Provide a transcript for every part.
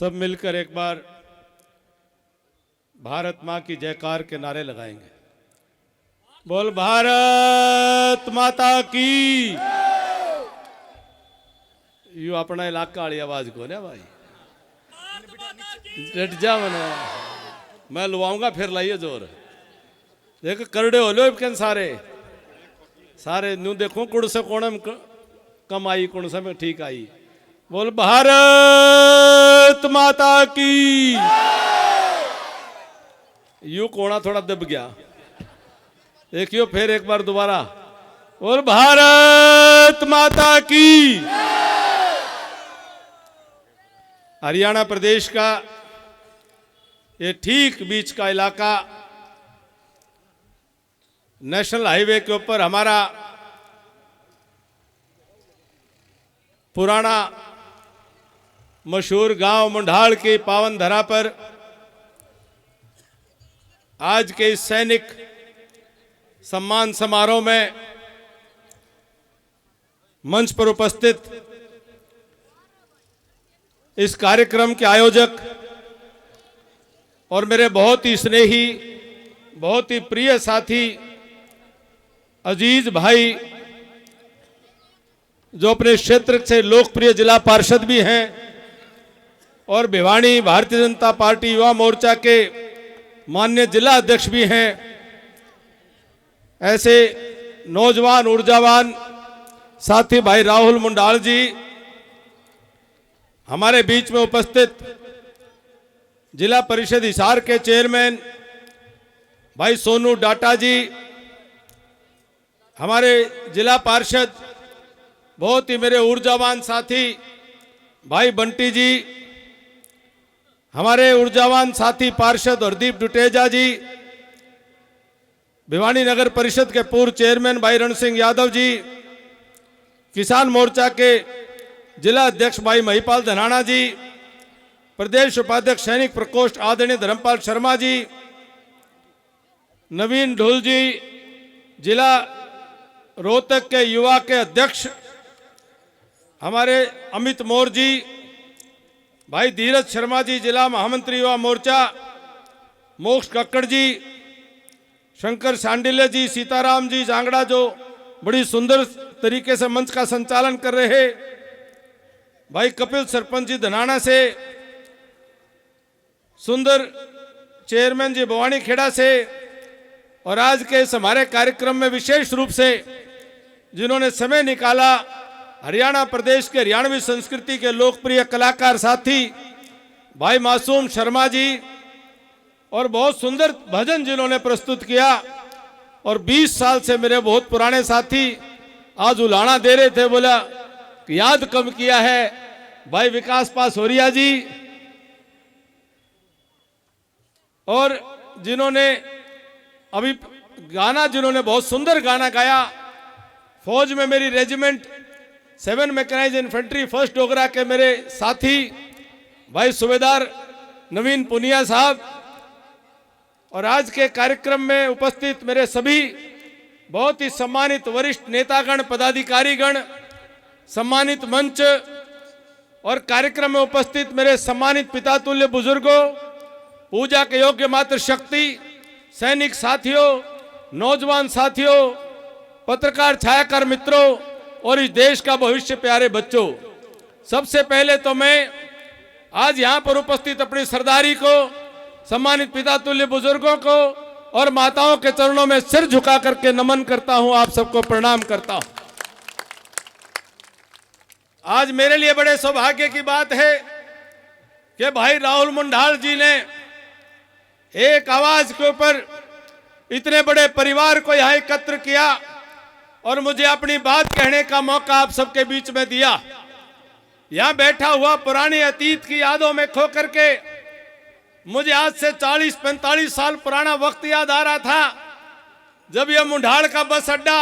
सब मिलकर एक बार भारत माँ की जयकार के नारे लगाएंगे। बोल भारत माता की। यू अपना इलाका वाली आवाज को ना भाई डट जा मने मैं लुआऊंगा फिर लाइए जोर। देखो करड़े हो लो के सारे सारे न्यू देखो कुड़ से कोण में कम आई कुड़ से में ठीक आई। बोल भारत माता की। यू कोना थोड़ा दब गया देखियो फिर एक बार दोबारा। बोल भारत माता की। हरियाणा प्रदेश का ये ठीक बीच का इलाका नेशनल हाईवे के ऊपर हमारा पुराना मशहूर गांव मुंडाल की पावन धरा पर आज के इस सैनिक सम्मान समारोह में मंच पर उपस्थित इस कार्यक्रम के आयोजक और मेरे बहुत ही स्नेही बहुत ही प्रिय साथी अजीज भाई जो अपने क्षेत्र से लोकप्रिय जिला पार्षद भी हैं और भिवानी भारतीय जनता पार्टी युवा मोर्चा के माननीय जिला अध्यक्ष भी हैं, ऐसे नौजवान ऊर्जावान साथी भाई राहुल मुंडाल जी हमारे बीच में उपस्थित, जिला परिषद हिसार के चेयरमैन भाई सोनू डाटा जी, हमारे जिला पार्षद बहुत ही मेरे ऊर्जावान साथी भाई बंटी जी, हमारे ऊर्जावान साथी पार्षद हरदीप डुटेजा जी, भिवानी नगर परिषद के पूर्व चेयरमैन भाई रण सिंह यादव जी, किसान मोर्चा के जिला अध्यक्ष भाई महिपाल धनाना जी, प्रदेश उपाध्यक्ष सैनिक प्रकोष्ठ आदरणीय धर्मपाल शर्मा जी, नवीन ढोल जी, जिला रोहतक के युवा के अध्यक्ष हमारे अमित मोर जी, भाई धीरज शर्मा जी, जिला महामंत्री युवा मोर्चा मोक्ष कक्कड़ जी, शंकर सांडिल्य जी, सीताराम जी जांगड़ा जो बड़ी सुंदर तरीके से मंच का संचालन कर रहे हैं, भाई कपिल सरपंच जी धनाना से, सुंदर चेयरमैन जी भवानी खेड़ा से, और आज के इस हमारे कार्यक्रम में विशेष रूप से जिन्होंने समय निकाला हरियाणा प्रदेश के हरियाणवी संस्कृति के लोकप्रिय कलाकार साथी भाई मासूम शर्मा जी, और बहुत सुंदर भजन जिन्होंने प्रस्तुत किया, और 20 साल से मेरे बहुत पुराने साथी आज उलाना दे रहे थे, बोला कि याद कम किया है भाई विकास पासोरिया जी, और जिन्होंने अभी गाना जिन्होंने बहुत सुंदर गाना गाया, फौज में मेरी regiment 7 mechanised infantry first Dogra के मेरे साथी भाई सूबेदार नवीन पुनिया साहब, और आज के कार्यक्रम में उपस्थित मेरे सभी बहुत ही सम्मानित वरिष्ठ नेतागण पदाधिकारीगण, सम्मानित मंच और कार्यक्रम में उपस्थित मेरे सम्मानित पिता तुल्य बुजुर्गों, पूजा के योग्य मात्र शक्ति, सैनिक साथियों, नौजवान साथियों, पत्रकार छायाकार मित्रों और इस देश का भविष्य प्यारे बच्चों, सबसे पहले तो मैं आज यहां पर उपस्थित अपनी सरदारी को, सम्मानित पिता तुल्य बुजुर्गों को और माताओं के चरणों में सिर झुका करके नमन करता हूं, आप सबको प्रणाम करता हूं। आज मेरे लिए बड़े सौभाग्य की बात है कि भाई राहुल मुंडाल जी ने एक आवाज के ऊपर इतने बड़े परिवार को यहां एकत्र किया और मुझे अपनी बात कहने का मौका आप सबके बीच में दिया। यहां बैठा हुआ पुरानी अतीत की यादों में खो करके मुझे आज से 40-45 साल पुराना वक्त याद आ रहा था, जब यह मुंडाल का बस अड्डा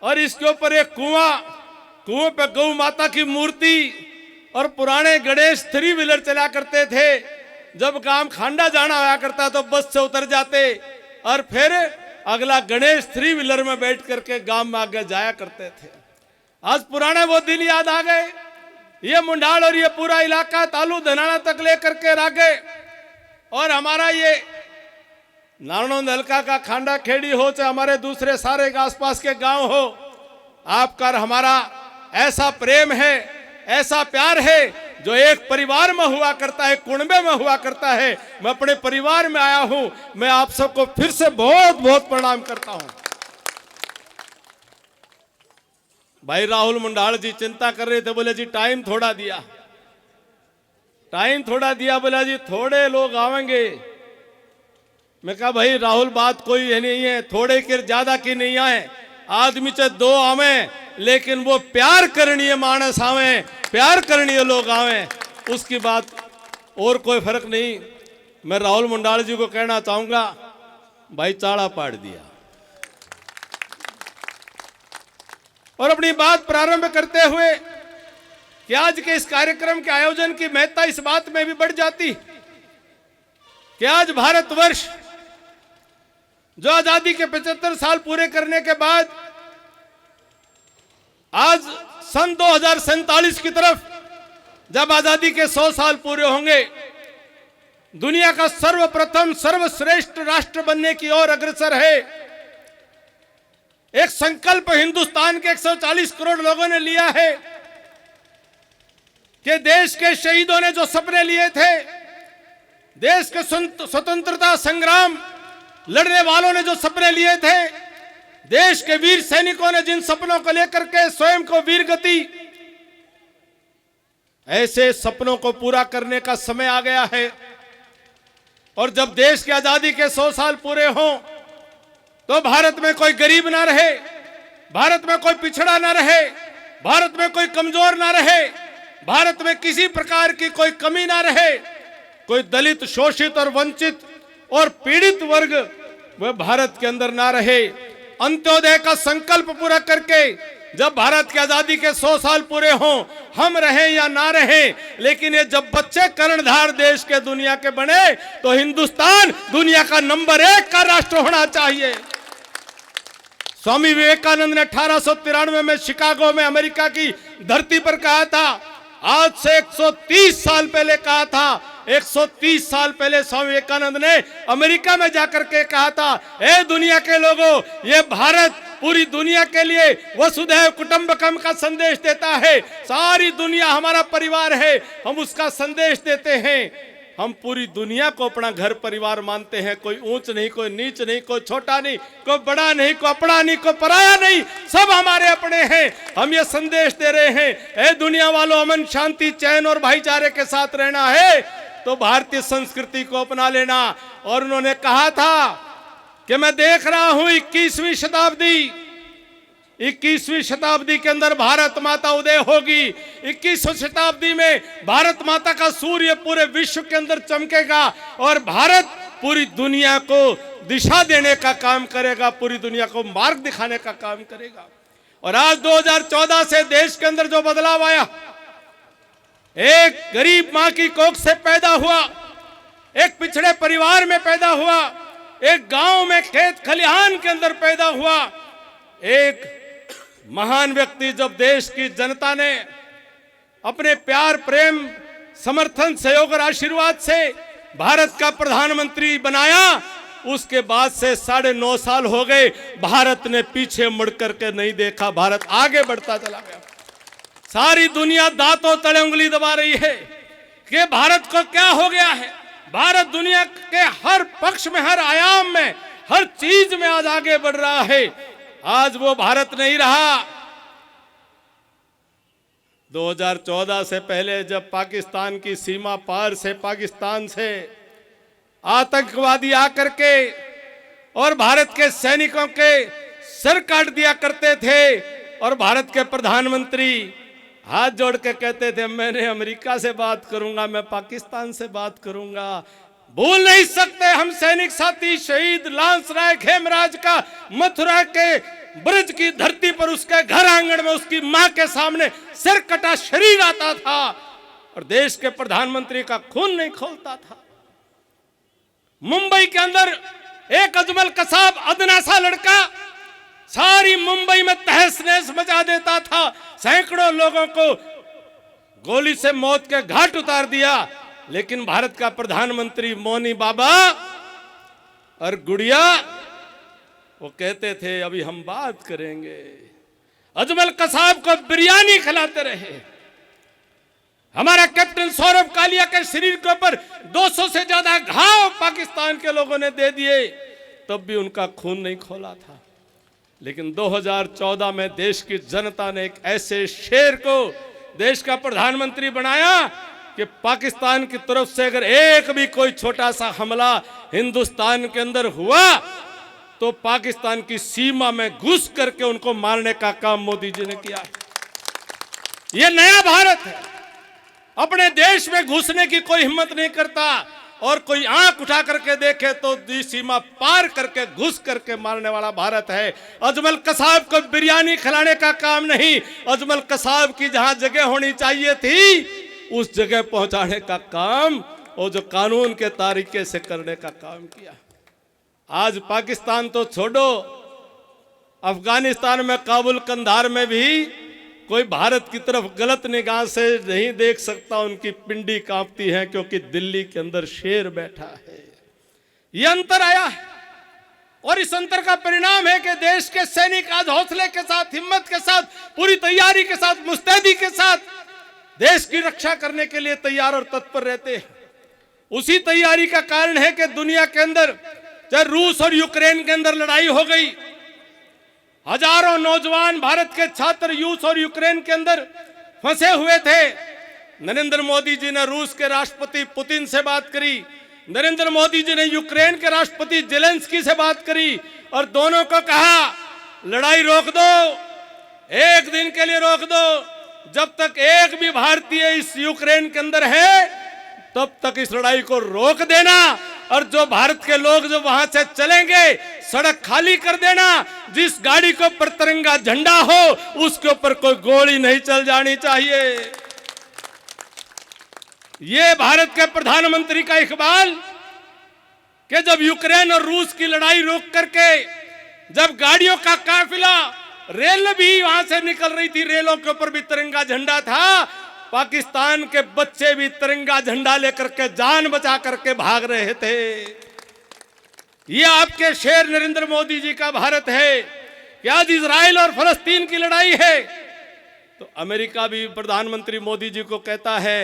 और इसके ऊपर एक कुएं पे गौ माता की मूर्ति और पुराने गणेश 3 व्हीलर चला करते थे। जब गांव खांडा जाना हुआ करता तो बस से उतर जाते और फिर अगला गणेश 3 व्हीलर में बैठ करके गांव में आगे जाया करते थे। आज पुराने वो दिन याद आ गए। ये मुंडाल और ये पूरा इलाका तालू धनाना तक लेकर के रागे और हमारा ये नारनौंद हल्का का खांडा खेड़ी हो चाहे हमारे दूसरे सारे आसपास के गांव हो, आपका और हमारा ऐसा प्रेम है, ऐसा प्यार है जो एक परिवार में हुआ करता है, कुनबे में हुआ करता है। मैं अपने परिवार में आया हूं। मैं आप सबको फिर से बहुत बहुत प्रणाम करता हूं। भाई राहुल मुंडाल जी चिंता कर रहे थे, बोले जी टाइम थोड़ा दिया, टाइम थोड़ा दिया, बोला जी थोड़े लोग आवेंगे। मैं कहा भाई राहुल बात कोई है नहीं है, थोड़े के ज्यादा की नहीं आए, आदमी चाहे दो आवे लेकिन वो प्यार करणीय मानस आवे, प्यार करणीय लोग आवे, उसकी बात और कोई फर्क नहीं। मैं राहुल मुंडाल जी को कहना चाहूंगा भाई चाड़ा पाड़ दिया। और अपनी बात प्रारंभ करते हुए कि आज के इस कार्यक्रम के आयोजन की महत्ता इस बात में भी बढ़ जाती कि आज भारतवर्ष जो आजादी के 75 साल पूरे करने के बाद आज सन 2047 की तरफ जब आजादी के 100 साल पूरे होंगे, दुनिया का सर्वप्रथम सर्वश्रेष्ठ राष्ट्र बनने की ओर अग्रसर है। एक संकल्प हिंदुस्तान के 140 करोड़ लोगों ने लिया है कि देश के शहीदों ने जो सपने लिए थे, देश के स्वतंत्रता संग्राम लड़ने वालों ने जो सपने लिए थे, देश के वीर सैनिकों ने जिन सपनों को लेकर के स्वयं को वीर गति, ऐसे सपनों को पूरा करने का समय आ गया है। और जब देश की आजादी के 100 साल पूरे हों तो भारत में कोई गरीब ना रहे, भारत में कोई पिछड़ा ना रहे, भारत में कोई कमजोर ना रहे, भारत में किसी प्रकार की कोई कमी ना रहे, कोई दलित शोषित और वंचित और पीड़ित वर्ग वह भारत के अंदर ना रहे। अंत्योदय का संकल्प पूरा करके जब भारत की आजादी के 100 साल पूरे हों, हम रहें या ना रहें, लेकिन ये जब बच्चे कर्णधार देश के दुनिया के बने तो हिंदुस्तान दुनिया का नंबर 1 का राष्ट्र होना चाहिए। स्वामी विवेकानंद ने 1893 में शिकागो में अमेरिका की धरती पर कहा था, आज से 130 साल पहले कहा था, 130 साल पहले स्वामी विवेकानंद ने अमेरिका में जाकर के कहा था, ए दुनिया के लोगों, ये भारत पूरी दुनिया के लिए वसुधैव कुटुंबकम का संदेश देता है। सारी दुनिया हमारा परिवार है, हम उसका संदेश देते हैं। हम पूरी दुनिया को अपना घर परिवार मानते हैं, कोई ऊंच नहीं, कोई नीच नहीं, कोई छोटा नहीं, कोई बड़ा नहीं, कोई अपना नहीं, कोई पराया नहीं, सब हमारे अपने हैं। हम ये संदेश दे रहे हैं, ए दुनिया वालों, अमन शांति चैन और भाईचारे के साथ रहना है तो भारतीय संस्कृति को अपना लेना। और उन्होंने कहा था कि मैं देख रहा हूं 21वीं शताब्दी के अंदर भारत माता उदय होगी। 21वीं शताब्दी में भारत माता का सूर्य पूरे विश्व के अंदर चमकेगा और भारत पूरी दुनिया को दिशा देने का काम करेगा, पूरी दुनिया को मार्ग दिखाने का काम करेगा। और आज 2014 से देश के अंदर जो बदलाव आया, एक गरीब मां की कोख से पैदा हुआ, एक पिछड़े परिवार में पैदा हुआ, एक गांव में खेत खलिहान के अंदर पैदा हुआ, एक महान व्यक्ति जब देश की जनता ने अपने प्यार प्रेम समर्थन सहयोग और आशीर्वाद से भारत का प्रधानमंत्री बनाया, उसके बाद से 9.5 साल हो गए, भारत ने पीछे मुड़ करके नहीं देखा, भारत आगे बढ़ता चला गया। सारी दुनिया दांतों तले उंगली दबा रही है कि भारत को क्या हो गया है। भारत दुनिया के हर पक्ष में, हर आयाम में, हर चीज में आज आगे बढ़ रहा है। आज वो भारत नहीं रहा। 2014 से पहले जब पाकिस्तान की सीमा पार से, पाकिस्तान से आतंकवादी आकर के और भारत के सैनिकों के सर काट दिया करते थे और भारत के प्रधानमंत्री हाथ जोड़ के कहते थे, मैंने अमेरिका से बात करूंगा, मैं पाकिस्तान से बात करूंगा। भूल नहीं सकते हम सैनिक साथी शहीद लांस राय खेमराज का मथुरा के ब्रज की धरती पर उसके घर आंगन में उसकी मां के सामने सिर कटा शरीर आता था और देश के प्रधानमंत्री का खून नहीं खौलता था। मुंबई के अंदर एक अजमल कसाब अदना सा लड़का सारी मुंबई में तहस नहस मचा देता था, सैकड़ों लोगों को गोली से मौत के घाट उतार दिया। लेकिन भारत का प्रधानमंत्री मोनी बाबा और गुड़िया वो कहते थे अभी हम बात करेंगे। अजमल कसाब को बिरयानी खिलाते रहे। हमारा कैप्टन सौरभ कालिया के शरीर के ऊपर 200 से ज्यादा घाव पाकिस्तान के लोगों ने दे दिए, तब भी उनका खून नहीं खोला था। लेकिन 2014 में देश की जनता ने एक ऐसे शेर को देश का प्रधानमंत्री बनाया कि पाकिस्तान की तरफ से अगर एक भी कोई छोटा सा हमला हिंदुस्तान के अंदर हुआ तो पाकिस्तान की सीमा में घुस करके उनको मारने का काम मोदी जी ने किया। यह नया भारत है। अपने देश में घुसने की कोई हिम्मत नहीं करता और कोई आंख उठा करके देखे तो सीमा पार करके घुस करके मारने वाला भारत है। अजमल कसाब को बिरयानी खिलाने का काम नहीं, अजमल कसाब की जहां जगह होनी चाहिए थी उस जगह पहुंचाने का काम और जो कानून के तरीके से करने का काम किया। आज पाकिस्तान तो छोड़ो, अफगानिस्तान में काबुल कंधार में भी कोई भारत की तरफ गलत निगाह से नहीं देख सकता। उनकी पिंडी कांपती है क्योंकि दिल्ली के अंदर शेर बैठा है। यह अंतर आया है और इस अंतर का परिणाम है कि देश के सैनिक आज हौसले के साथ, हिम्मत के साथ, पूरी तैयारी के साथ, मुस्तैदी के साथ देश की रक्षा करने के लिए तैयार और तत्पर रहते हैं। उसी तैयारी का कारण है कि दुनिया के अंदर चाहे रूस और यूक्रेन के अंदर लड़ाई हो गई, हजारों नौजवान भारत के छात्र रूस और यूक्रेन के अंदर फंसे हुए थे। नरेंद्र मोदी जी ने रूस के राष्ट्रपति पुतिन से बात करी, नरेंद्र मोदी जी ने यूक्रेन के राष्ट्रपति जेलेंस्की से बात करी और दोनों को कहा लड़ाई रोक दो, एक दिन के लिए रोक दो। जब तक एक भी भारतीय इस यूक्रेन के अंदर है तब तक इस लड़ाई को रोक देना और जो भारत के लोग जो वहां से चलेंगे सड़क खाली कर देना। जिस गाड़ी के ऊपर तिरंगा झंडा हो उसके ऊपर कोई गोली नहीं चल जानी चाहिए। ये भारत के प्रधानमंत्री का इकबाल कि जब यूक्रेन और रूस की लड़ाई रोक करके जब गाड़ियों का काफिला रेल भी वहां से निकल रही थी, रेलों के ऊपर भी तिरंगा झंडा था, पाकिस्तान के बच्चे भी तिरंगा झंडा लेकर के जान बचा करके भाग रहे थे। यह आपके शेर नरेंद्र मोदी जी का भारत है कि आज इजराइल और फलस्तीन की लड़ाई है तो अमेरिका भी प्रधानमंत्री मोदी जी को कहता है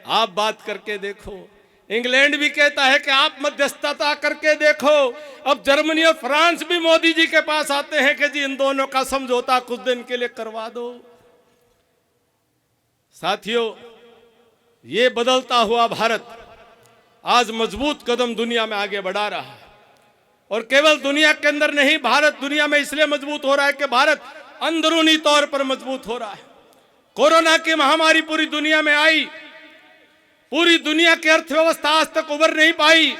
आप बात करके देखो। इंग्लैंड भी कहता है कि आप मध्यस्थता करके देखो। अब जर्मनी और फ्रांस भी मोदी जी के पास आते हैं कि जी इन दोनों का समझौता कुछ दिन के लिए करवा दो। साथियों, ये बदलता हुआ भारत आज मजबूत कदम दुनिया में आगे बढ़ा रहा है और केवल दुनिया के अंदर नहीं, भारत दुनिया में इसलिए मजबूत हो रहा है कि भारत अंदरूनी तौर पर मजबूत हो रहा है। कोरोना की महामारी पूरी दुनिया में आई, पूरी दुनिया की अर्थव्यवस्था आज तक उभर नहीं पाई।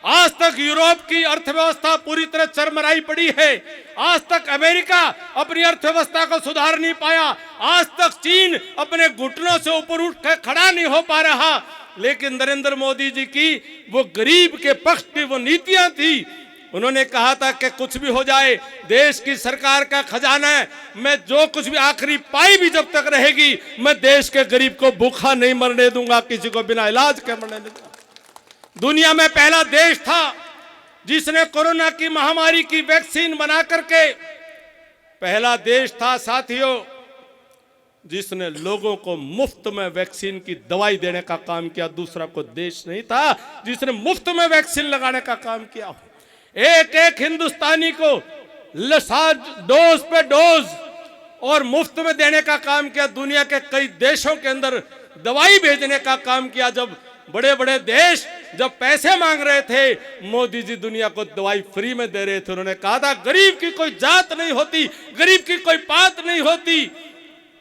आज तक यूरोप की अर्थव्यवस्था पूरी तरह चरमराई पड़ी है। आज तक अमेरिका अपनी अर्थव्यवस्था को सुधार नहीं पाया। आज तक चीन अपने घुटनों से ऊपर उठ कर खड़ा नहीं हो पा रहा। लेकिन नरेंद्र मोदी जी की वो गरीब के पक्ष की वो नीतियां थी। उन्होंने कहा था कि कुछ भी हो जाए देश की सरकार का खजाना है, मैं जो कुछ भी आखिरी पाई भी जब तक रहेगी मैं देश के गरीब को भूखा नहीं मरने दूंगा, किसी को बिना इलाज के मरने नहीं दूंगा। दुनिया में पहला देश था जिसने कोरोना की महामारी की वैक्सीन बना करके, पहला देश था साथियों जिसने लोगों को मुफ्त में वैक्सीन की दवाई देने का काम किया। दूसरा कोई देश नहीं था जिसने मुफ्त में वैक्सीन लगाने का काम किया। एक एक हिंदुस्तानी को डोज पे डोज और मुफ्त में देने का काम किया। दुनिया के कई देशों के अंदर दवाई भेजने का काम किया। जब बड़े बड़े देश जब पैसे मांग रहे थे, मोदी जी दुनिया को दवाई फ्री में दे रहे थे। उन्होंने कहा था गरीब की कोई जात नहीं होती, गरीब की कोई पात नहीं होती,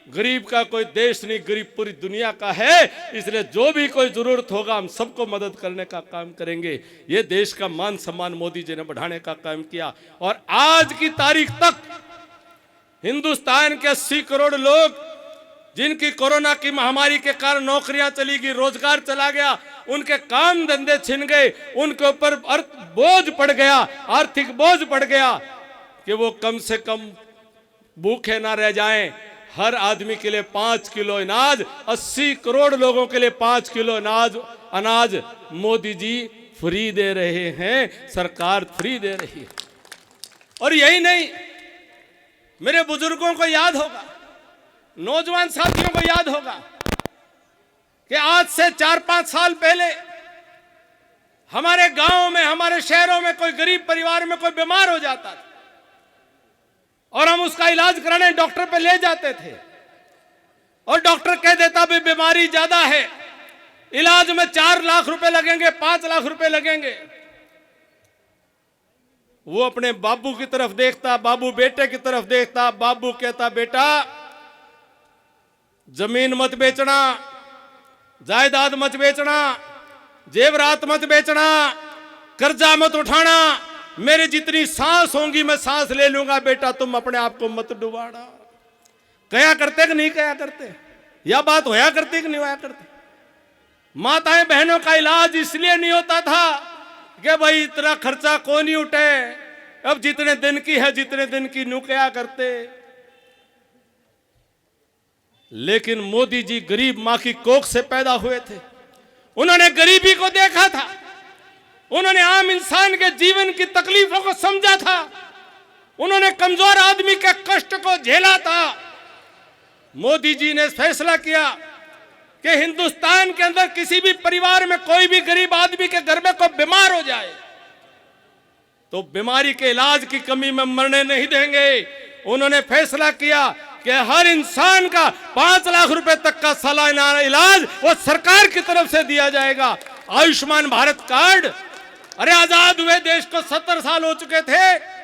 गरीब का कोई देश नहीं, गरीब पूरी दुनिया का है। इसलिए जो भी कोई जरूरत होगा हम सबको मदद करने का काम करेंगे। ये देश का मान सम्मान मोदी जी ने बढ़ाने का काम किया। और आज की तारीख तक हिंदुस्तान के 80 करोड़ लोग जिनकी कोरोना की महामारी के कारण नौकरियां चली गई, रोजगार चला गया, उनके काम धंधे छिन गए, उनके ऊपर बोझ पड़ गया, आर्थिक बोझ पड़ गया कि वो कम से कम भूखे ना रह जाएं, हर आदमी के लिए 5 किलो अनाज, 80 करोड़ लोगों के लिए 5 किलो अनाज मोदी जी फ्री दे रहे हैं, सरकार फ्री दे रही है। और यही नहीं, मेरे बुजुर्गों को याद होगा, नौजवान साथियों को याद होगा कि आज से 4-5 साल पहले हमारे गांव में, हमारे शहरों में कोई गरीब परिवार में कोई बीमार हो जाता था और हम उसका इलाज कराने डॉक्टर पे ले जाते थे और डॉक्टर कह देता भी बीमारी ज्यादा है, इलाज में 4 लाख रुपए लगेंगे, 5 लाख रुपए लगेंगे। वो अपने बाबू की तरफ देखता, बाबू बेटे की तरफ देखता, बाबू कहता बेटा जमीन मत बेचना, जायदाद मत बेचना, जेवरात मत बेचना, कर्जा मत उठाना, मेरी जितनी सांस होंगी मैं सांस ले लूंगा, बेटा तुम अपने आप को मत डुबाना। कया करते कि नहीं कया करते? यह बात होया करती कि नहीं होया करती? माताएं बहनों का इलाज इसलिए नहीं होता था कि भाई इतना खर्चा कौन ही उठे, अब जितने दिन की है जितने दिन की नु क्या करते। लेकिन मोदी जी गरीब मां की कोख से पैदा हुए थे, उन्होंने गरीबी को देखा था, उन्होंने आम इंसान के जीवन की तकलीफों को समझा था, उन्होंने कमजोर आदमी के कष्ट को झेला था। मोदी जी ने फैसला किया कि हिंदुस्तान के अंदर किसी भी परिवार में कोई भी गरीब आदमी के घर में कोई बीमार हो जाए तो बीमारी के इलाज की कमी में मरने नहीं देंगे। उन्होंने फैसला किया कि हर इंसान का 5 लाख रुपए तक का सालाना इलाज वो सरकार की तरफ से दिया जाएगा। आयुष्मान भारत कार्ड, अरे आजाद हुए देश को 70 साल हो चुके थे,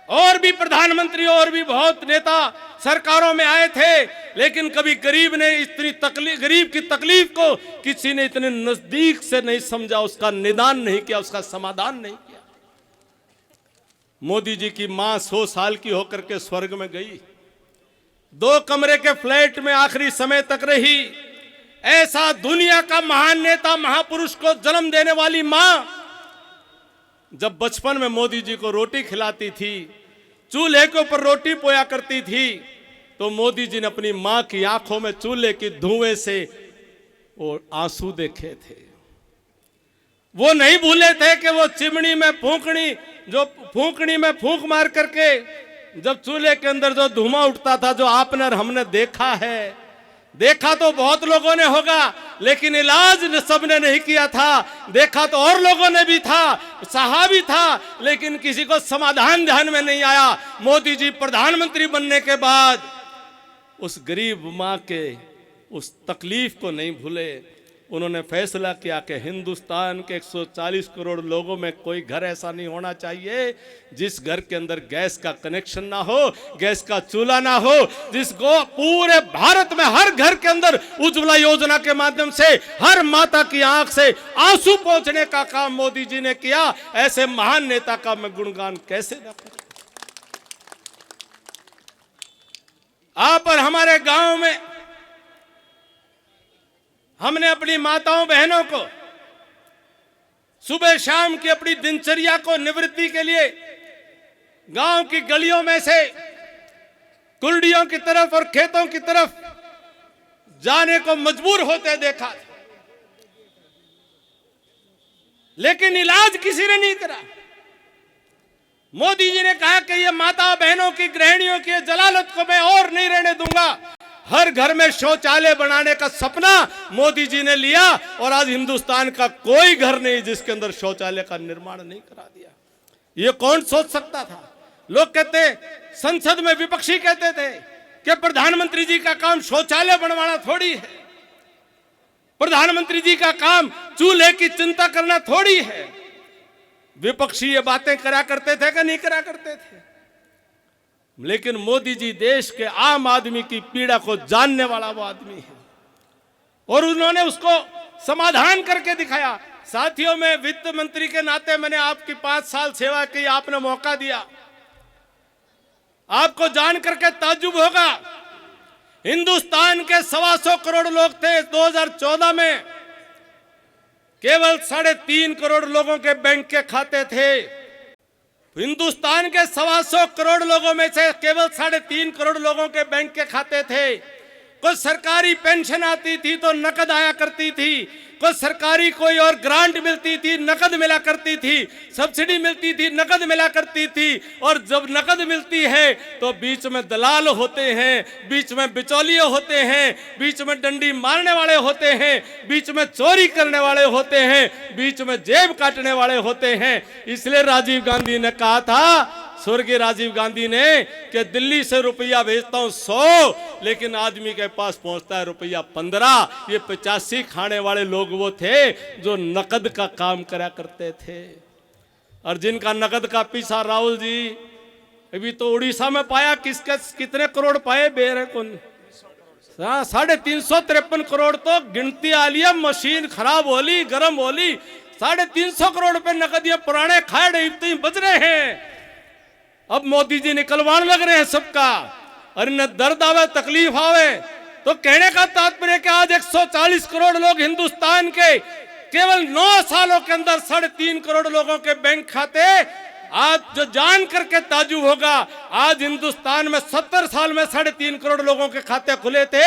और भी प्रधानमंत्री और भी बहुत नेता सरकारों में आए थे, लेकिन कभी गरीब ने इतनी तकलीफ, गरीब की तकलीफ को किसी ने इतने नजदीक से नहीं समझा, उसका निदान नहीं किया, उसका समाधान नहीं किया। मोदी जी की मां 100 साल की होकर के स्वर्ग में गई, 2 कमरे के फ्लैट में आखिरी समय तक रही। ऐसा दुनिया का महान नेता, महापुरुष को जन्म देने वाली मां जब बचपन में मोदी जी को रोटी खिलाती थी, चूल्हे के ऊपर रोटी पोया करती थी, तो मोदी जी ने अपनी मां की आंखों में चूल्हे की धुएं से वो आंसू देखे थे। वो नहीं भूले थे कि वो चिमनी में फूंकनी में फूंक मार करके जब चूल्हे के अंदर जो धुआं उठता था, जो आपने और हमने देखा है, देखा तो बहुत लोगों ने होगा, लेकिन इलाज सबने नहीं किया था। देखा तो और लोगों ने भी था, सहा भी था, लेकिन किसी को समाधान ध्यान में नहीं आया। मोदी जी प्रधानमंत्री बनने के बाद उस गरीब मां के उस तकलीफ को नहीं भूले। उन्होंने फैसला किया कि हिंदुस्तान के 140 करोड़ लोगों में कोई घर ऐसा नहीं होना चाहिए जिस घर के अंदर गैस का कनेक्शन ना हो, गैस का चूल्हा ना हो, जिसको पूरे भारत में हर घर के अंदर उज्ज्वला योजना के माध्यम से हर माता की आंख से आंसू पहुंचने का काम मोदी जी ने किया। ऐसे महान नेता का मैं गुणगान कैसे न करूं। आप और हमारे गांव में हमने अपनी माताओं बहनों को सुबह शाम की अपनी दिनचर्या को निवृत्ति के लिए गांव की गलियों में से कुर्डियों की तरफ और खेतों की तरफ जाने को मजबूर होते देखा, लेकिन इलाज किसी ने नहीं करा। मोदी जी ने कहा कि ये माता बहनों की, गृहिणियों की जलालत को मैं और नहीं रहने दूंगा। हर घर में शौचालय बनाने का सपना मोदी जी ने लिया और आज हिंदुस्तान का कोई घर नहीं जिसके अंदर शौचालय का निर्माण नहीं करा दिया। ये कौन सोच सकता था? लोग कहते, संसद में विपक्षी कहते थे कि प्रधानमंत्री जी का काम शौचालय बनवाना थोड़ी है, प्रधानमंत्री जी का काम चूल्हे की चिंता करना थोड़ी है। विपक्षी ये बातें करा करते थे कि नहीं करा करते थे? लेकिन मोदी जी देश के आम आदमी की पीड़ा को जानने वाला वो आदमी है और उन्होंने उसको समाधान करके दिखाया। साथियों, में वित्त मंत्री के नाते मैंने आपकी 5 साल सेवा की, आपने मौका दिया। आपको जान करके ताज्जुब होगा, हिंदुस्तान के 125 करोड़ लोग थे 2014 में, केवल 3.5 करोड़ लोगों के बैंक के खाते थे। हिंदुस्तान के 125 करोड़ लोगों में से केवल 3.5 करोड़ लोगों के बैंक के खाते थे। कुछ सरकारी पेंशन आती थी तो नकद आया करती थी, कुछ सरकारी कोई और ग्रांट मिलती थी नकद मिला करती थी, सब्सिडी मिलती थी नकद मिला करती थी। और जब नकद मिलती है तो बीच में दलाल होते हैं, बीच में बिचौलिए होते हैं, बीच में डंडी मारने वाले होते हैं, बीच में चोरी करने वाले होते हैं, बीच में जेब काटने वाले होते हैं। इसलिए राजीव गांधी ने कहा था, स्वर्गीय राजीव गांधी ने, कि दिल्ली से रुपया भेजता हूं 100, लेकिन आदमी के पास पहुंचता है रुपया 15। ये 85 खाने वाले लोग वो थे जो नकद का काम करा करते थे। और जिनका नकद का पीछा राहुल जी अभी तो उड़ीसा में पाया, कितने करोड़ पाए बेर कौन, 353 करोड़ तो गिनती आ लिया, मशीन खराब होली गर्म होली, 350 करोड़ रुपए नकद ये पुराने खाए बच रहे हैं। अब मोदी जी निकलवाने लग रहे हैं सबका। और न दर्द आवे तकलीफ आवे तो कहने का तात्पर्य कि आज 140 करोड़ लोग हिंदुस्तान के केवल 9 सालों के अंदर 3.5 करोड़ लोगों के बैंक खाते, आज जो जान करके ताजुब होगा, आज हिंदुस्तान में 70 साल में 3.5 करोड़ लोगों के खाते खुले थे,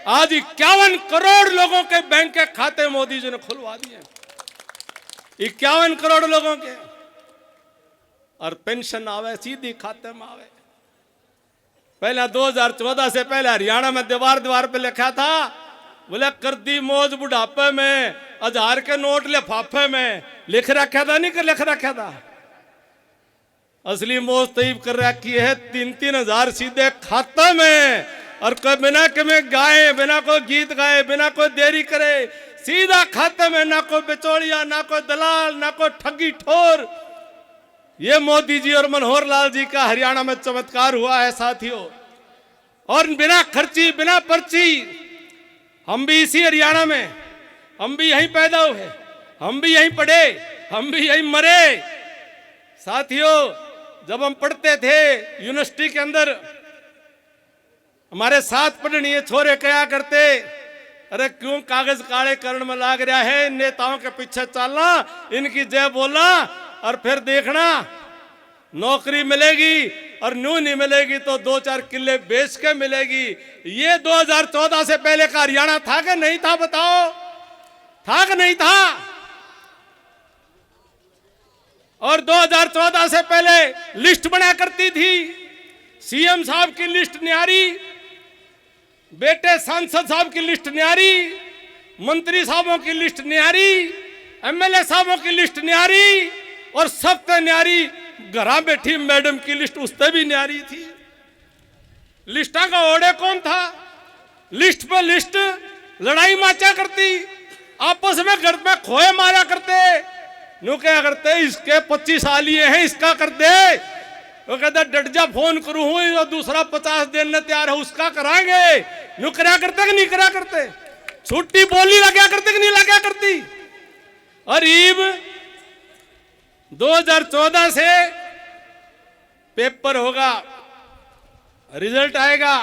आज 51 करोड़ लोगों के बैंक के खाते मोदी जी ने खुलवा दिए, 51 करोड़ लोगों के। और पेंशन आवे सीधी खाते में आवे। पहले 2014 से पहले हरियाणा में दीवार पे लिखा था, बोले कर दी मौज बुढ़ापे में, 1000 के नोट लिफाफे में, लिख रखा था, नहीं कर लिख रखा था। असली मौज तईब कर रखी है 3-3 हजार सीधे खाते में। और कोई बिना के में गाए, बिना कोई गीत गाए, बिना कोई देरी करे, सीधा खाते में, ना कोई बिचौलिया, ना कोई दलाल, ना कोई ठगी ठोर। ये मोदी जी और मनोहर लाल जी का हरियाणा में चमत्कार हुआ है साथियों। और बिना खर्ची, बिना पर्ची, हम भी इसी हरियाणा में, हम भी यहीं पैदा हुए, हम भी यहीं पढ़े, हम भी यहीं मरे। साथियों, जब हम पढ़ते थे यूनिवर्सिटी के अंदर, हमारे साथ पढ़नीय छोरे कहा करते, अरे क्यों कागज काले करण में लाग रहा है, नेताओं के पीछे चलना, इनकी जय बोलना, और फिर देखना नौकरी मिलेगी, और न्यू नहीं मिलेगी तो 2-4 किले बेच के मिलेगी। ये 2014 से पहले का हरियाणा था कि नहीं था, बताओ, था कि नहीं था? और 2014 से पहले लिस्ट बना करती थी, सीएम साहब की लिस्ट न्यारी, बेटे सांसद साहब की लिस्ट न्यारी, मंत्री साहबों की लिस्ट न्यारी, एमएलए साहबों की लिस्ट न्यारी, और सबसे न्यारी घरा बैठी मैडम की लिस्ट उससे भी न्यारी थी। लिस्टा का ओडे कौन था? लिस्ट पे लिस्ट लड़ाई माचा करती, आपस में घर में खोए मारा करते। नु क्या करते, इसके 25 साल ये हैं, इसका कर दे, वो कहता डट जा, फोन करूं हूं, दूसरा 50 देने तैयार है, उसका कराएंगे। नु करा करते कि नहीं करा करते? छुट्टी बोली लगा करते कि नहीं लगा करती? और ईब 2014 से पेपर होगा, रिजल्ट आएगा,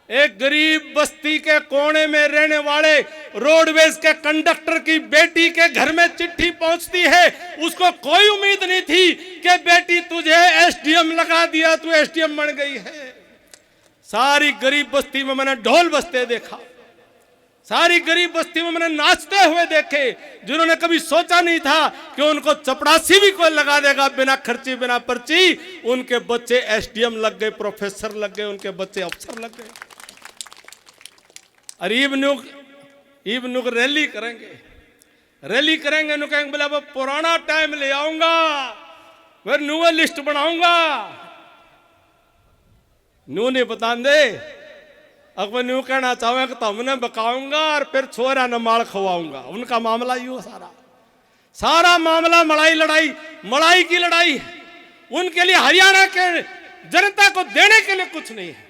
एक गरीब बस्ती के कोने में रहने वाले रोडवेज के कंडक्टर की बेटी के घर में चिट्ठी पहुंचती है। उसको कोई उम्मीद नहीं थी कि बेटी तुझे एसडीएम लगा दिया, तू एसडीएम बन गई है। सारी गरीब बस्ती में मैंने ढोल बजते देखा, सारी गरीब बस्ती में मैंने नाचते हुए देखे, जिन्होंने कभी सोचा नहीं था कि उनको चपरासी भी कोई लगा देगा बिना खर्ची, बिना पर्ची। उनके बच्चे एसडीएम लग गए, प्रोफेसर लग गए, उनके बच्चे अफसर लग गए। और ईब नुक रैली करेंगे, रैली करेंगे, नु कहेंगे बोले अब पुराना टाइम ले आऊंगा, फिर न्यू लिस्ट बनाऊंगा। न्यू नहीं बता दे, अगर न्यू कहना चाहे तो हमने बकाऊंगा और फिर छोरा न माल खवाऊंगा। उनका मामला यू सारा मामला मलाई लड़ाई, मलाई की लड़ाई है। उनके लिए हरियाणा के जनता को देने के लिए कुछ नहीं है,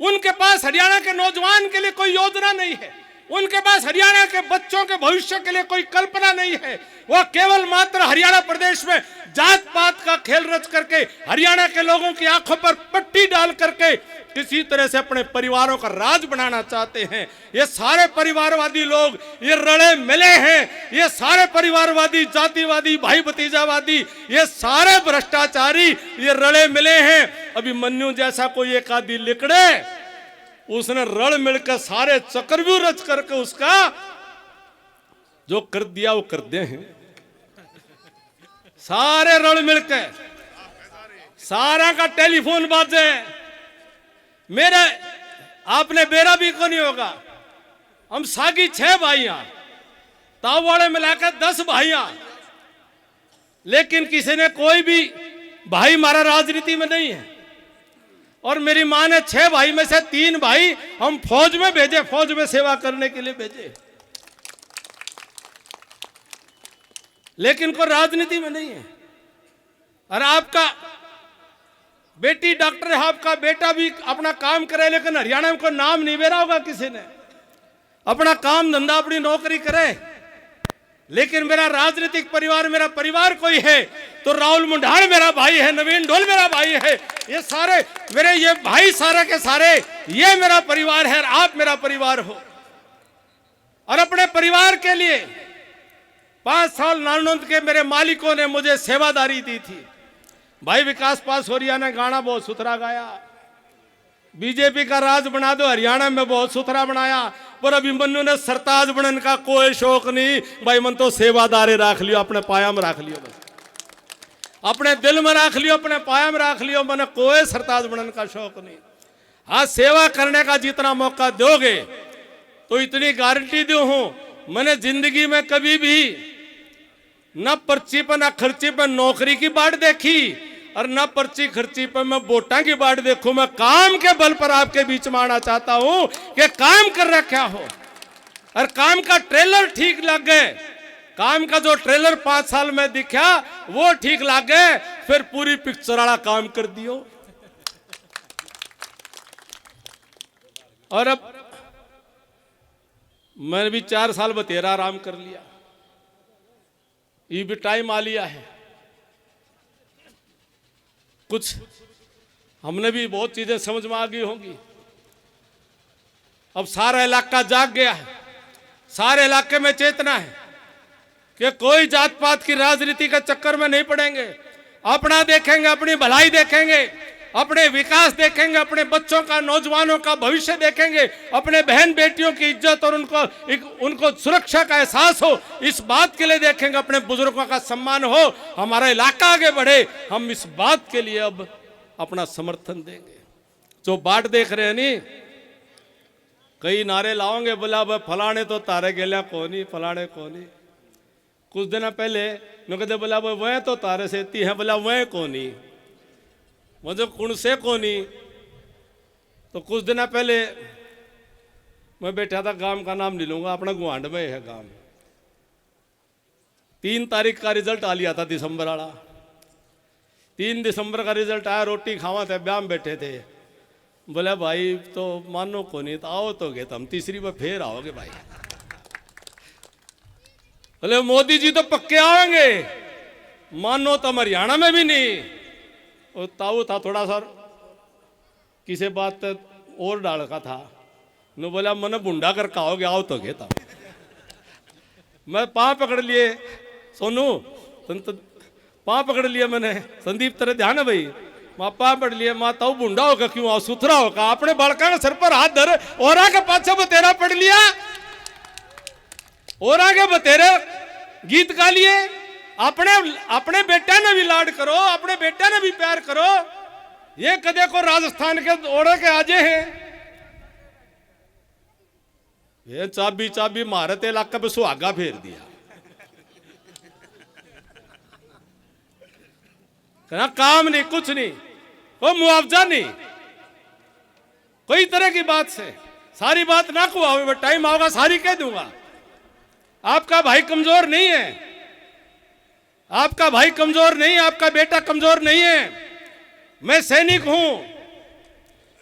उनके पास हरियाणा के नौजवान के लिए कोई योजना नहीं है, उनके पास हरियाणा के बच्चों के भविष्य के लिए कोई कल्पना नहीं है। वह केवल मात्र हरियाणा प्रदेश में जात पात का खेल रच करके हरियाणा के लोगों की आंखों पर पट्टी डाल करके किसी तरह से अपने परिवारों का राज बनाना चाहते हैं। ये सारे परिवारवादी लोग ये रले मिले हैं, ये सारे परिवारवादी, जातिवादी, भाई भतीजावादी, ये सारे भ्रष्टाचारी ये रले मिले हैं। अभी मन्नू जैसा कोई एक आदि लिकड़े, उसने रल मिलकर सारे चक्रव्यूह रच करके उसका जो कर दिया वो कर दे हैं। सारे रल मिलकर सारा का टेलीफोन बाजे, मेरा आपने बेरा भी को नहीं होगा। हम सागी 6 भाइयां, ताऊ वाले मिलाकर 10 भाइयां, लेकिन किसी ने कोई भी भाई हमारा राजनीति में नहीं है। और मेरी मां ने 6 भाई में से 3 भाई हम फौज में भेजे, फौज में सेवा करने के लिए भेजे, लेकिन कोई राजनीति में नहीं है। और आपका बेटी डॉक्टर है, आपका बेटा भी अपना काम करे, लेकिन हरियाणा में कोई नाम नहीं बेरा होगा किसी ने, अपना काम धंधा अपनी नौकरी करे। लेकिन मेरा राजनीतिक परिवार, मेरा परिवार कोई है तो राहुल मुंडाड़ मेरा भाई है, नवीन ढोल मेरा भाई है, ये सारे मेरे ये भाई सारे के सारे ये मेरा परिवार है, आप मेरा परिवार हो। और अपने परिवार के लिए 5 साल नारनौंद के मेरे मालिकों ने मुझे सेवादारी दी थी। भाई विकास पासोरिया ने गाना बहुत सुथरा गाया, बीजेपी का राज बना दो, हरियाणा में बहुत सुथरा बनाया। पर अभिमन्यु ने सरताज बनने का कोई शौक नहीं भाई, मन तो सेवादारी रख लियो, अपने पाया में रख लियो, बस अपने दिल में रख लियो, अपने पाया में रख लियो, मैंने कोई सरताज बनने का शौक नहीं। हाँ, सेवा करने का जितना मौका दोगे तो इतनी गारंटी दो हूं, मैंने जिंदगी में कभी भी न पर्ची पर न खर्ची पर नौकरी की बाट देखी और न पर्ची खर्ची पर मैं वोटा की बाट देखूं। मैं काम के बल पर आपके बीच में आना चाहता हूं कि काम कर रखा हो और काम का ट्रेलर ठीक लग गए, काम का जो ट्रेलर 5 साल में दिखा वो ठीक लग गए, फिर पूरी पिक्चर वाला काम कर दियो। और अब मैंने भी 4 साल बतेरा आराम कर लिया, ये भी टाइम आ लिया है। कुछ हमने भी बहुत चीजें समझ में आ गई होंगी। अब सारा इलाका जाग गया है, सारे इलाके में चेतना है कि कोई जात पात की राजनीति के चक्कर में नहीं पड़ेंगे, अपना देखेंगे, अपनी भलाई देखेंगे, अपने विकास देखेंगे, अपने बच्चों का, नौजवानों का भविष्य देखेंगे, अपने बहन बेटियों की इज्जत और उनको सुरक्षा का एहसास हो, इस बात के लिए देखेंगे, अपने बुजुर्गों का सम्मान हो, हमारा इलाका आगे बढ़े, हम इस बात के लिए अब अपना समर्थन देंगे। जो बाट देख रहे हैं नी, कई नारे लाओगे, बोला फलाने तो तारे गेलिया कोनी, फलाने कोनी। कुछ दिन पहले मैं कहते बोला वह तो तारे से है, बोला वह कोनी, मुझे कुण से कोनी। तो कुछ दिन पहले मैं बैठा था, गांव का नाम नहीं लूंगा, अपना गुआंड में है गांव। 3 तारीख का रिजल्ट आ लिया था, दिसंबर वाला। 3 दिसंबर का रिजल्ट आया, रोटी खावा थे, ब्याह में बैठे थे। बोले भाई तो मानो को नहीं, तो आओ तो गए, तो हम तीसरी बार फिर आओगे भाई। बोले मोदी जी तो पक्के आएंगे, मानो तो हरियाणा में भी नहीं। और ताऊ था थोड़ा सा किसी बात और डाल का था, न बोला मन बुंडा कर खाओगे, आओ तो गए था। मैं पाँव पकड़ लिए, सोनू पाँव पकड़ लिया मैंने, संदीप तेरे ध्यान है भाई, माँ पाँव पकड़ लिए, माँ ताऊ बुंडा होगा क्यों, आओ सुथरा होगा, अपने बालका के सर पर हाथ धर और आगे पाछे बतेरा पढ़ लिया, और आगे बतेरे गीत गा लिए। अपने बेटे ने भी लाड करो, अपने बेटे ने भी प्यार करो। ये कदे को राजस्थान के ओढ़े के आजे हैं, ये चाबी चाबी भारत इलाका पे सुहागा फेर दिया। कहना काम नहीं, कुछ नहीं, कोई मुआवजा नहीं, कोई तरह की बात से सारी बात ना को टाइम आओगा सारी कह दूंगा। आपका भाई कमजोर नहीं है, आपका भाई कमजोर नहीं, आपका बेटा कमजोर नहीं है। मैं सैनिक हूं,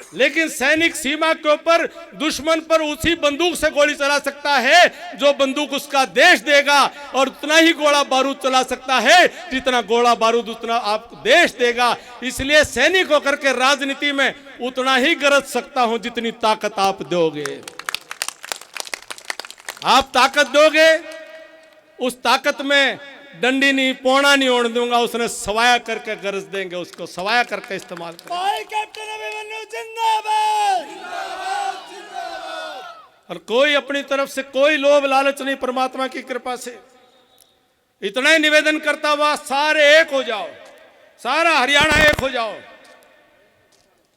लेकिन सैनिक सीमा के ऊपर दुश्मन पर उसी बंदूक से गोली चला सकता है जो बंदूक उसका देश देगा, और उतना ही गोला बारूद चला सकता है जितना गोला बारूद उतना आपको देश देगा। इसलिए सैनिक होकर के राजनीति में उतना ही गरज सकता हूं जितनी ताकत आप दोगे। आप ताकत दोगे, उस ताकत में डंडी नहीं पौना नहीं ओढ़ दूंगा, उसने सवाया करके गरज देंगे, उसको सवाया करके इस्तेमाल करेंगे। कैप्टन अभिमन्यु जिंदाबाद। और कोई अपनी तरफ से कोई लोभ लालच नहीं, परमात्मा की कृपा से इतना ही निवेदन करता हुआ सारे एक हो जाओ, सारा हरियाणा एक हो जाओ,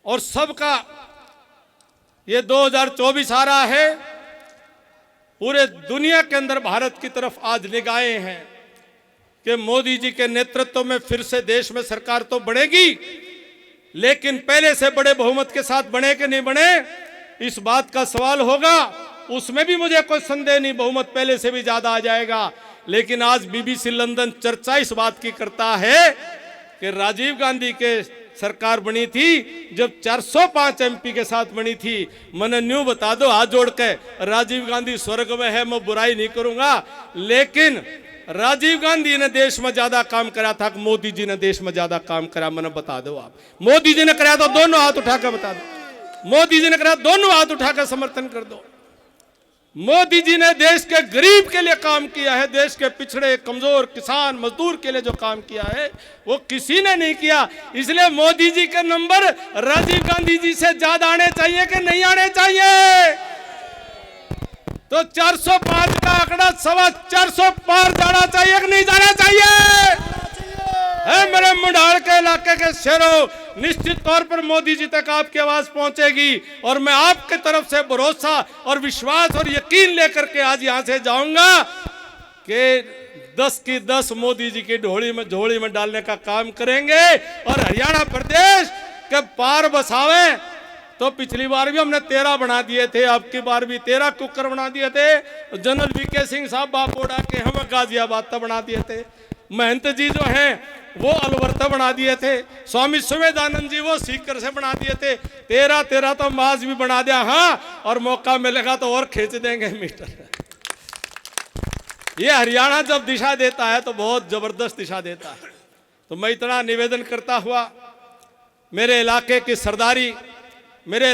और सबका ये 2024 आ रहा है। पूरे दुनिया के अंदर भारत की तरफ आज निगाहें हैं कि मोदी जी के नेतृत्व में फिर से देश में सरकार तो बनेगी, लेकिन पहले से बड़े बहुमत के साथ बने कि नहीं बने, इस बात का सवाल होगा। उसमें भी मुझे कोई संदेह नहीं, बहुमत पहले से भी ज्यादा आ जाएगा। लेकिन आज बीबीसी लंदन चर्चा इस बात की करता है कि राजीव गांधी के सरकार बनी थी जब 405 एमपी के साथ बनी थी। मैंने न्यू बता दो हाथ जोड़ के, राजीव गांधी स्वर्ग में है, मैं बुराई नहीं करूंगा, लेकिन राजीव गांधी ने देश में ज्यादा काम करा था कि मोदी जी ने देश में ज्यादा काम करा? मैंने बता दो आप। मोदी जी ने कराया तो दोनों हाथ उठाकर बता दो। मोदी जी ने कराया, दोनों हाथ उठाकर समर्थन कर दो। मोदी जी ने देश के गरीब के लिए काम किया है, देश के पिछड़े कमजोर किसान मजदूर के लिए जो काम किया है वो किसी ने नहीं किया। इसलिए मोदी जी के नंबर राजीव गांधी जी से ज्यादा आने चाहिए कि नहीं आने चाहिए? तो 405 का आंकड़ा 425 पार जाना चाहिए कि नहीं जाना चाहिए? है मेरे मुंडाल के इलाके के शेरों, निश्चित तौर पर मोदी जी तक आपकी आवाज पहुंचेगी, और मैं आपके तरफ से भरोसा और विश्वास और यकीन लेकर के आज यहां से जाऊंगा कि 10 की 10 मोदी जी की झोली में डालने का काम करेंगे, और हरियाणा प्रदेश के पार बसावे। तो पिछली बार भी हमने 13 बना दिए थे, अब की बार भी 13 कुकर बना दिए थे। जनरल वीके सिंह साहब बापोड़ा के हम गाजियाबाद तक बना दिए थे। महंत जी जो हैं वो अलवर बना दिए थे। स्वामी सुवेदानंद जी वो सीकर से बना दिए थे। 13 तो माज भी बना दिया। हाँ, और मौका मिलेगा तो और खींच देंगे मीटर। ये हरियाणा जब दिशा देता है तो बहुत जबरदस्त दिशा देता है। तो मैं इतना निवेदन करता हुआ, मेरे इलाके की सरदारी, मेरे